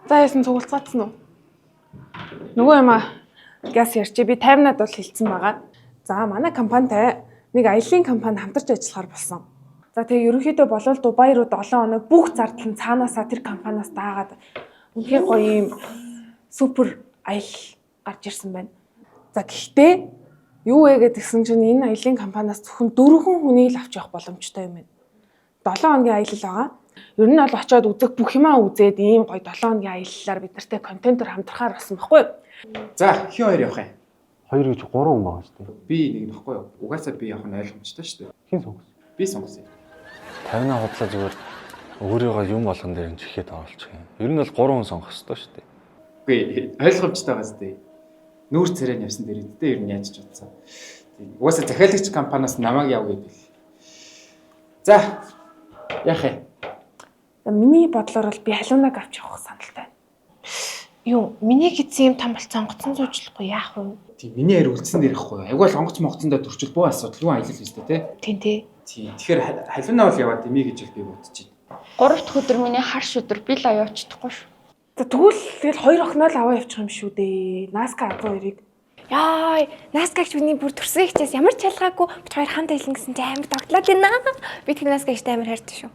За яасан цугулцгаацсан уу? Нөгөө юм газ ярьчих би 50-аад бол хэлсэн байгаа. За манай компанитай нэг аялын компани хамтарч ажиллахаар болсон. За тэгээ ерөнхийдөө болол Дубай руу 7 хоног бүх зардал нь цаанаасаа тэр компаниас даагаад үнэхээр гоё юм супер аял гарч ирсэн байна. За гэхдээ юу вэ гэдгсэн чинь энэ аялын компаниас зөвхөн 4 хүнийг л авч явах боломжтой юм байна. 7 хоногийн аялал байгаа. Ер нь бол очиод үзэх бүх юмаа үзээд ийм гоё 7 хоногийн аяллаар бид нартэй контентор хамтрахаар болсон байхгүй юу? За хин хоёр явах юм. 2 гэж 3 хүн байгаа шүү дээ. Би нэг нөхгүй юу? Угаасаа би явах нь ойлгомжтой шүү дээ. Хин сонгосон? Би сонгосон. 50-аа худлаа зүгээр өөрийгөө юм болгон дээр нь чихээд оруулчих юм. Ер нь бол 3 хүн сонгох хэрэгтэй шүү дээ. Үгүй ойлгомжтой байгаа зү. Нүүр царайнд явсан дээр эддээ ер нь яаж ч утсан. Угаасаа захиалагч компаниас намайг яв гэвэл. За яах юм? Миний бодлоор бол би халуунаг авч явах саналтай байна. Юу, миний гэсэн юм том болцсон онгоцон зүүжлэхгүй яах вэ? Тийм, миний ярь үлдсэн дээрхгүй. Айгүй л онгоц монгоцондоо төрчил буу асуудал юу аялал үстэй те. Тийм тий. Тийм. Тэгэхээр халуунаа бол яваад имий гэж би бодож байна. 3 дахь өдөр миний харш өдөр би л аваачдахгүй шүү. За тэгвэл тэгэл 2 охиноо л аваа явчих юм шүү дээ. Наска азуу хоёрыг. Яй, Наскагч миний бүр төрсөн ихчээс ямар ч ялгаагүй бид хоёр хамт аялна гэсэн чи амар тогтлоод байна. Би тэр Наскагчтай амар хайртай шүү.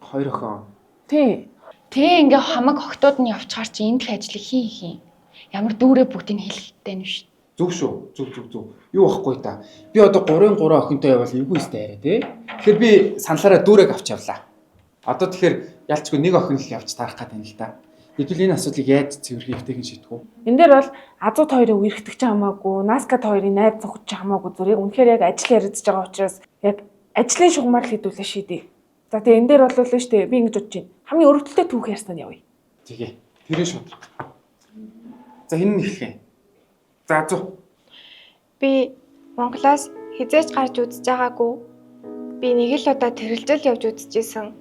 2 охин. Тий. Тэ ингээ хамаг охтууд нь явчихаар чи энэ л ажлыг хийн. Ямар дүүрээ бүгдийг хэлэлттэй нь шүү. Зүг шүү. Зүг. Юу байхгүй та. Би одоо 3 охинтой явбал эвгүй өстэй арай тий. Тэгэхээр би саналаараа дүүрэг авч явлаа. Одоо тэгэхээр ялчгүй нэг охин л явж таарах гэдэг юм л та. Хэдүүл энэ асуудлыг яаж цэвэрхий хэвтэйгэн шийдэх вэ? Энд дээр бол азууд хоёрыг үерхдэг ч хамаагүй, Наскад хоёрыг найз зохиж ч хамаагүй зүрийг үнэхээр яг ажил яригдж байгаа учраас яг ажлын шугамар л хэдүүлээ шийдээ. За тэгээ энэ дээр бол л шүү дээ. Би ингэж бодож байна. Хамгийн өрөвдөлтөй түүх ярьсан нь явъя. Тэгээ. Тэрээ шууд. За хин нь эхлэх юм. За зүү. Би Монголоос хизээч гарч үзэж байгаагүй. Би нэг л удаа тэрэлжэл явж үзчихсэн.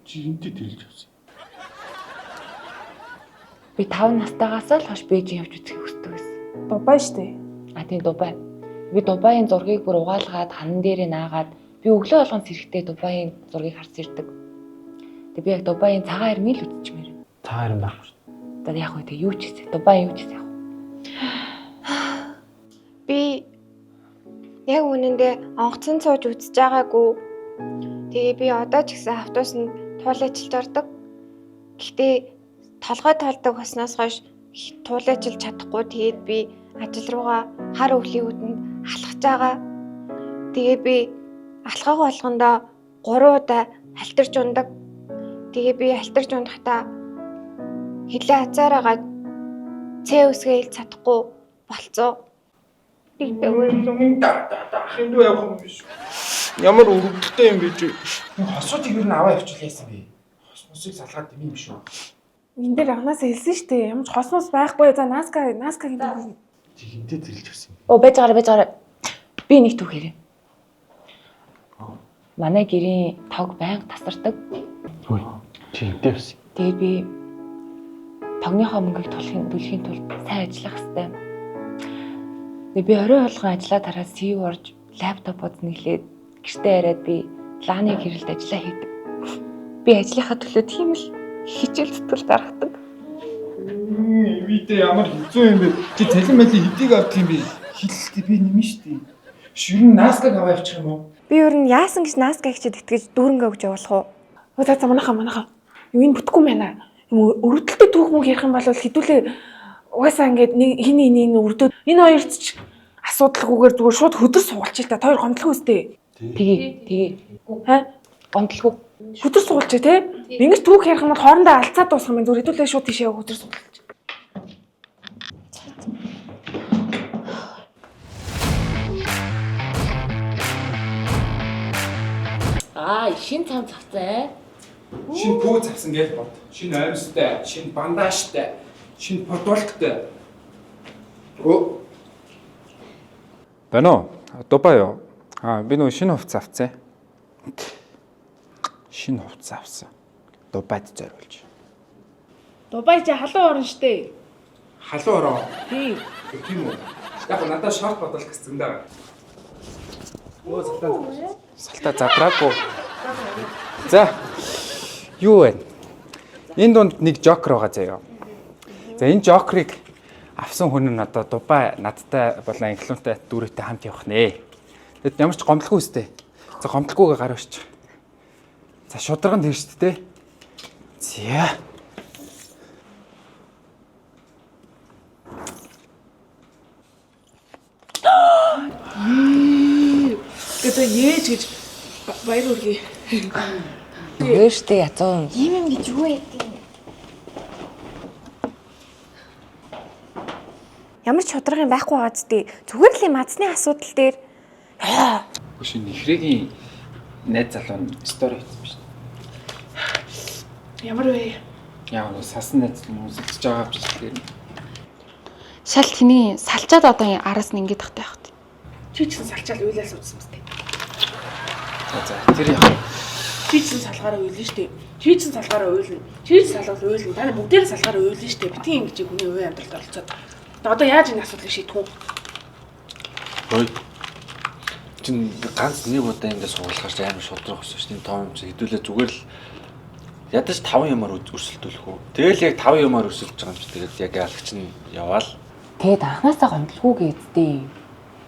Чи энтэй тэлж авсан. Би 5 настайгаас л хойш Бээжин явж үзэх хүсдэг байсан. Дубай шүү дээ. Тийм Дубай. Би Дубайн зургийг бүр угаалгаад хан дээрээ наагаад би өглөө болгон сэрэхтэй Дубайн зургийг харж ирдэг. Тэгээ би яг Дубайн цагаан ирмэл үзчихмээр. Цагаан ирмэл байхгүй шүү. Одоо яг үгүй юу ч гэсэн Дубайн юу ч гэсэн яг. Би яг үнэндээ онгоцон сууж үзэж байгаагүй. Тэгээ би одоо ч гэсэн автобусанд туулайчилж ордог. Гэхдээ толгой тоолдог баснаас хойш туулайчилж чадахгүй. Тэгээд би ажил руугаа хар өвлийн үдэнд алхаж байгаа. Тэгээ би алхах болгондоо 3 удаа альтарч ундаг. Тэгээ би альтарч ундахдаа хилээ хацаараагаад цэ үсгээ хэл чадахгүй болцоо. Хиндүү явах юм биш. Ямар өрөвдөлтэй юм бэ чи? Хосуудыг юу н аваа явуул яасан бэ? Хосмосыг салгаад дэмий юм шүү. Энд дээр анханасаа хэлсэн шүү дээ. Ямар ч космос байхгүй. За Наскагийн түүх. Чи хинтэй тэлж авсан. Байж байгаа. Би нэг түүх ярив. Манай гэрийн тог байнга тасардаг. Хөөе. Чи хинтэй авсан. Тэгээд би тогныхоо мөнгийг төлөхийн тулд сайн ажиллах хэрэгтэй. Тэгээд би орой болгон ажиллаа тараад CV орж лаптоп үзниглээд гэртээ яриад би лааны гэрэлд ажиллаа хийдэг. Би ажлынхаа төлөө тийм л хичээл зүтгэл гаргадаг. Видээ ямар хэцүү юм бэ? Чи цалин мали хэдийг авдаг юм бэ? Хилэлтэй би нэмэн штий. Шүрэн Наскаг аваа явчих юм уу? Би ер нь яасан гэж Наскагчд итгэж дүүрэнгээ өгч явуулах уу? За манайхаа. Юу энэ бүтэхгүй байна. Юм өрөвдөлтөй түүх мөг ярих юм бол хэдүүлээ угаасаа ингээд нэг хин өрдөөд энэ хоёрт ч асуудалгүйгээр зүгээр шууд хөдөр суулчих та. Хоёр гомдлох үстэй. Тэгээ. Гомдлох. Хөдөр суулчих тий. Ингэж түүх ярих юм бол хоорондоо алцаад дуусах юм зүгээр хэдүүлээ шууд тийшээ хөдөр суулчих. Шин цам цавцаа. Шин пүү завсан гэж бод. Шин оймстай, шин бандажтай, шин подолттой. Оо. Бано, Дубай юу? Би нөгөө шинэ хувцас авцсан. Шинэ хувцас авсан. Дубайд зориулж. Дубай чи халуун орн штэ. Халуун ороо. Тийм. Тийм үү? Яг надад шорт бодол гэсэн даа. Оо салтаа задраагүй. За. Юу вэ? Энэ дунд нэг жокер байгаа заяа. За энэ жокерыг авсан хүн нь одоо Дубай надтай болон инфлюентай дүүрээтэй хамт явах нэ. Тэгэд ямар ч гомдлгүй үстэй. За гомдлгүйгээ гар өрч. За шударганд ирж штэ тэ. За. Тэгээ ээж гэж баяр үргээ. Өөштэй язуу. Ийм юм гэж юу яадаг юм? Ямар ч шударга юм байхгүй байгаа зү. Зүгээр л юм азны асуудал дээр Биш нэхрэгийн найз залуу нь стори хийсэн биш. Ямар вэ? Яа нэг сасан найз хүмүүс үзэж байгаа юм шиг тийм. Шал тэний салчаад одоо араас нь ингэж тахтай явах. Чи ч салчаал уйлаас үзсэн мэт. За тэр яах вэ? Чи ч салгаараа уйлна штэ. Чи ч салгаараа уйлна. Чи ч салгал уйлна. Та нар бүгдээрээ салгаараа уйлна штэ. Битгий ингэж хүний үе амьдралд оролцоод. Одоо яаж энэ асуудлыг шийдэх вэ? Ой. Чин ганц нэг удаа ингэ суулгахаар амар шудрах болсон шүү дээ. Том юм чи хэдүүлээ зүгээр л ядаж 5 юмар өрсөлдүүлэх үү. Тэгэл яг 5 юмар өрсөлдөж байгаа юм чи тэгээд яг яалагч нь яваал. Тэгэд анхнаасаа гомдлгүй гэдтэй.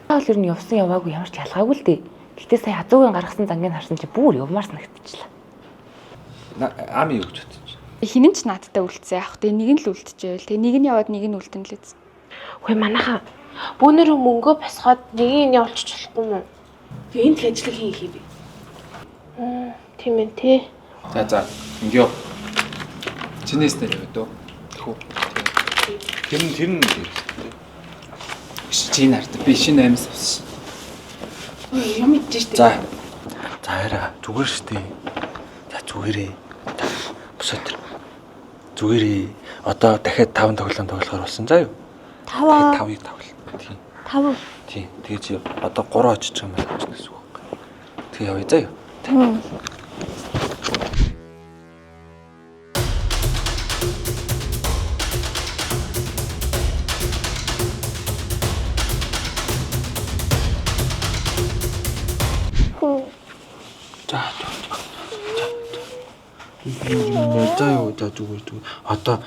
Таавал ер нь явсан яваагүй ямар ч ялгаагүй л дээ. Гэтэ сая азуугийн гаргасан зангийг харсан чи бүр явмаар санагдчихлаа. Ами юу гэж бодчих. Хинэн ч наадтай үлдсэн яах вэ? Нэг нь л үлдчихэвэл тэгээ нэг нь яваад нэг нь үлдэн л үз. Хөөе манайхаа бүүнэр мөнгөө босгоод нэг нь явуулчих болохгүй юм уу? Тэгээ энэ л ажлыг хийн хийв. Тийм ээ тий. За ингэё. Чинээс нэр өгдөө. Тэхүү. Тэр нь Чи нарт би шинэ аймс авсан. Ой юм идэж штэ. За. За хараа зүгээр штэ. За зүгээрээ. Босоо тэр. Зүгээрээ. Одоо дахиад 5 тоглоом тоглохоор болсон заа юу? 5 5-ыг тоглол. Тийм. 5. Тийм. Тэгээ чи одоо 3 очиж байгаа юм байна гэсэн үг байна. Тэгээ явъя заа юу? За зүгээр. Одоо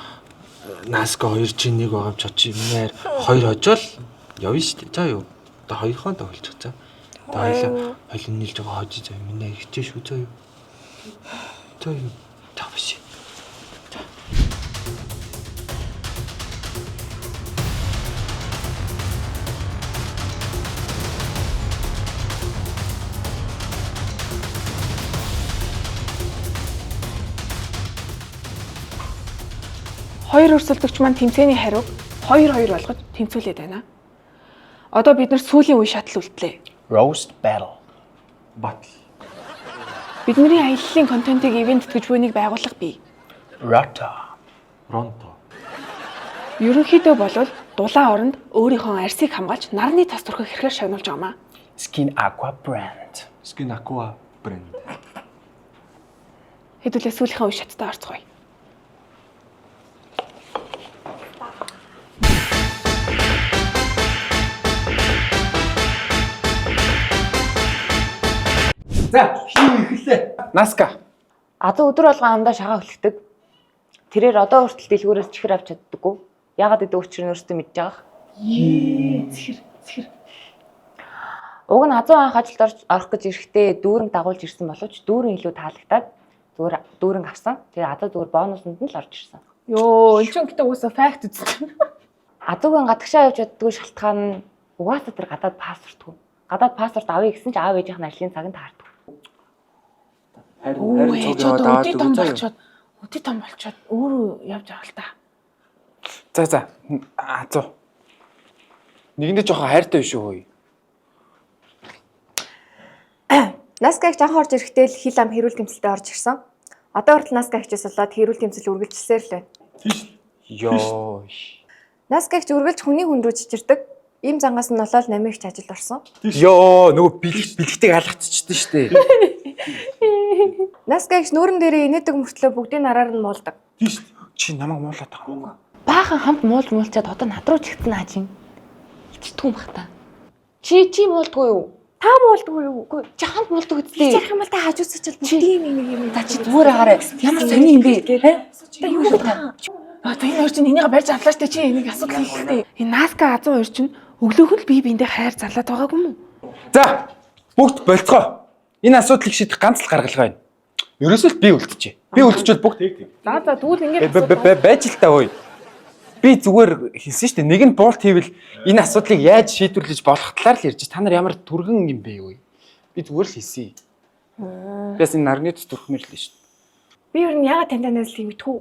Наска 2 чи 1 байгаа юм ч очив. Минийэр 2 хожоол явна шүү дээ. За юу. Одоо 2-хон тоглож байгаа. Одоо хоёлын нийлж байгаа хожиж заа. Миний хичээ шүү заа юу. За юу. За биш. Хоёр өрсөлдөгч маань тэмцээний хариуг 2-2 болгож тэнцүүлээд байна. Одоо бид нар сүүлийн үе шатал үлдлээ. Roast battle. Батл. Бидний аяллаа контентыг ивент гэж бүнийг байгуулах бий. Rata. Ронто. Ерөнхийдөө болвол дулаан оронд өөрийнхөө арсыг хамгаалж нарны тас түрхэх хэрэгээр шагнуулж байгаамаа. Skin Aqua brand. Skin Aqua брэнд. Хэдүүлээ сүүлийнхээ үе шаттай орцгоё. За, хин ихлээ. Наска. Азуу өдөр болгон амдаа шагаа хөлтөг. Тэрээр одоо хүртэл дэлгүүрээс чихэр авч чаддаггүй. Ягаад гэдэг учрыг нь өөртөө мэдж байгаа. Зэхэр. Уг нь азуу анх ажилд орох гэж ирэхдээ дүүрэн дагуулж ирсэн боловч дүүрэн илүү таалагдаад зүгээр дүүрэн авсан. Тэгээ азуу зүгээр бонуснд нь л орж ирсэн. Йоо, энэ ч гэдэг уусаа факт үст. Азуугийн гадагшаа явж чаддгүй шалтгаан нь угаасаа тэр гадаад паспортгүй. Гадаад паспорт авъя гэсэн чи аав ээжийнх нь ажлын цагт таардаг. Харин цуг яваад болчоод өдөө том болчоод өөрөө явж байгаа л та. За. Азуу. Нэгэндээ жоохон хайртай биш үү? Наскаг анх орж ирэхдээ л хил ам хэрүүл тэмцэлтэд орж ирсэн. Одоо хүртэл Наска хичээс болоод хэрүүл тэмцэл үргэлжилсээр л байна. Йоо. Наскагч үргэлж хүний хүн рүү чичирдэг. Ийм зангаас нь болоод намигч ажилд орсон. Йоо, нөгөө бэлгтийг алгацчихсан шүү дээ. Наскагч нүүрэн дээрээ инээдэг мөртлөө бүгдийн нараар нь муулдаг. Чи намайг муулаад байгаа юм. Баахан хамт муулчаад одоо над руу чигтэн хаажин. Ичтгүм бах та. Чи муулдгүй юу? Та муулдаг уу? Үгүй. Жахан болдог үстэй. Яах юм бол та хажуусаач бүгдийн нэг юм. За чи зүгээр хараа. Ямар сони юм бэ? Та юу вэ? Одоо энэ хоёр чинь энийгээ барьж авлаа штэ чи энийг асуудал хэлээ. Энэ Наска Азуу хоёр чинь өглөөхөн л бие биендээ хайр зарлаад байгаагүй юм уу? За бүгд болцгоо. Энэ асуудлыг шийдэх ганц л гаргалгаа байна. Ерөөсөө л би үлдчихье. Би үлдчихвэл бүгд За тэгвэл ингээд байж л та ой. Би зүгээр хэлсэн шүү дээ. Нэг нь буулт хийвэл энэ асуудлыг яаж шийдвэрлэж болох талаар л ярьж. Та нар ямар түргэн юм бэ юу? Би зүгээр л хэлсэн. Бяс энэ нарны төс төрхмөр л шүү дээ. Би ер нь яагаад тантай найзлахыг мэдхүү.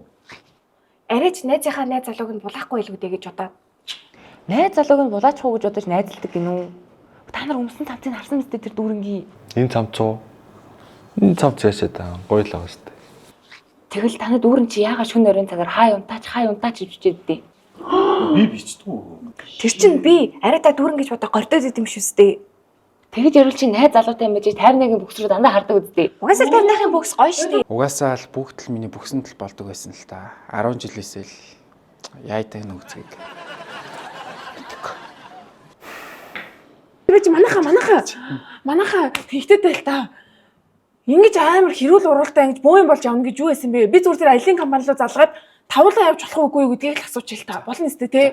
Арайч найзынхаа найз залууг нь булаахгүй илүү дээ гэж бодоод. Найз залууг нь булаачихгүй гэж бодож найзалдаг гинүү. Та нар өмсөн цамцыг харсан мэт тэр дүүрэнгийн. Энэ цамц уу? Энэ цамц яашаа та гоё л байгаа шүү дээ. Тэгэл танад дүүрэн чи яагаад шөнө өрийн цагаар хаа юнтаач ивчээд дээ. Би бичдэггүй. Тэр чинь би арай та дүүрэн гэж бодоо гордоод идэм шүү дээ. Тэгэд ярил чи найз залуутай юм байж тайрныгийн бүксрүү дандаа хардаг үстэй. Угаасаа тайрныхын бүкс гоё шүү дээ. Угаасаа л бүгд л миний бүксэнд л болдог байсан л та. 10 жилээсээ л яйтай нүгцгийг. би чи манайха ихтэй л та. Ингэж амар хэрүүл уралдаа ингэж бөө юм болж явна гэж юу байсан бэ? Би зүгээр тэр аялын компани руу залгаад тавуулаа явж болох уугүй гэдгийг л асууж ил та. Болно өстэй те.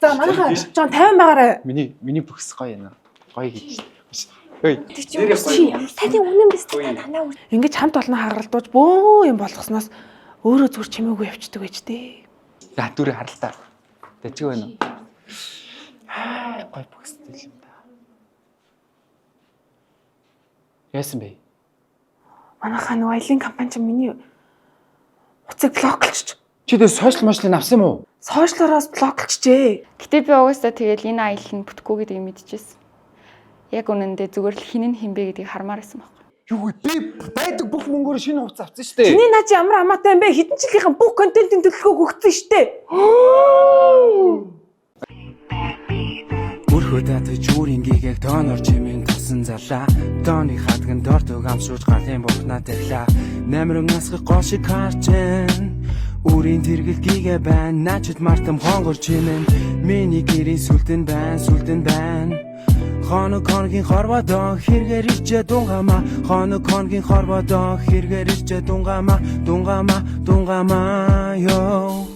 За манайха жоон 50 байгаарай. Миний бүкс гоё юм. Гоё гэж. Ой. Чи ямар сайхан үнэн биз дээ танаа. Ингэж хамт олно хагаралдууж бөө юм болгосноос өөрөө зүгээр чимээгүй явчихдаг байж тээ. За дүр харалтаа. Дэжиг байна уу? Гоё бүкстэй юм да. Яасан бэ? Манайха нөгөө аялын компани чинь миний утсыг блоклчих. Чи дэ сошиал мошлыг авсан юм уу? Сошиалоос блоклчихжээ. Гэтэ би угаасаа тэгэл энэ аялал нь бүтэхгүй гэдгийг мэдчихсэн. Яг үнэндээ зүгээр л хинэн хинбэ гэдгийг хармаар байсан байхгүй. Юу вэ? Би байдаг бүх мөнгөөр шинэ хувцас авсан шүү дээ. Чиний наа чи ямар амаатай юм бэ? Хэдэн жилийнхэн бүх контентын төлөвлөгөөг өгсөн шүү дээ. Бүрхүү татажүүрийн гэгээг тоонор чимэн тасан залаа. Дооны хатган дортог амшууж галын бурхнаа тэглаа. Намрын насгы гошиг харчин. Үрийн тэргэл гигэ байна. Начид мартам хонгор чимэн. Миний гэрийн сүлтэн байна. Хоног хоногийн хорводоо хэрэгэр ичээ дунгама. Хоног хоногийн хорводоо хэрэгэр ичээ дунгама. Yo